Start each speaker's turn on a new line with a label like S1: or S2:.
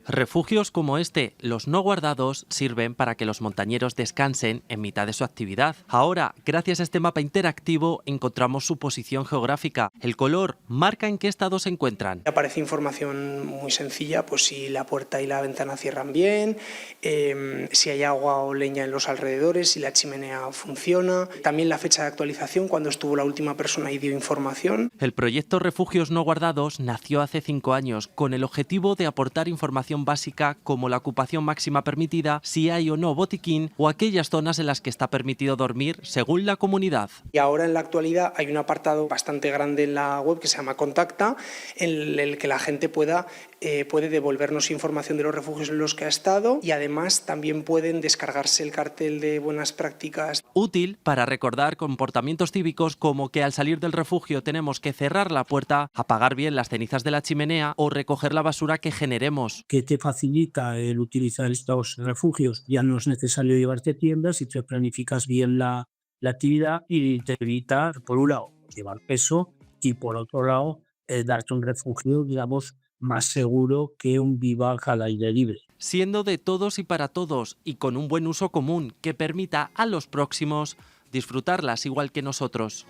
S1: Refugios como este, los no guardados, sirven para que los montañeros descansen en mitad de su actividad. Ahora, gracias a este mapa interactivo, encontramos su posición geográfica. El color marca en qué estado se encuentran.
S2: Aparece información muy sencilla, pues si la puerta y la ventana cierran bien, si hay agua o leña en los alrededores, si la chimenea funciona. También la fecha de actualización, cuando estuvo la última persona y dio información.
S1: El proyecto Refugios no guardados nació hace 5 años con el objetivo de aportar información básica como la ocupación máxima permitida, si hay o no botiquín o aquellas zonas en las que está permitido dormir según la comunidad.
S2: Y ahora en la actualidad hay un apartado bastante grande en la web que se llama Contacta, en el que la gente puede devolvernos información de los refugios en los que ha estado y además también pueden descargarse el cartel de buenas prácticas.
S1: Útil para recordar comportamientos cívicos como que al salir del refugio tenemos que cerrar la puerta, apagar bien las cenizas de la chimenea o recoger la basura que generemos.
S3: Que te facilita el utilizar estos refugios. Ya no es necesario llevarte tiendas si te planificas bien la actividad y te evita, por un lado, llevar peso y por otro lado, darte un refugio, digamos, más seguro que un vivac al aire libre.
S1: Siendo de todos y para todos y con un buen uso común que permita a los próximos disfrutarlas igual que nosotros.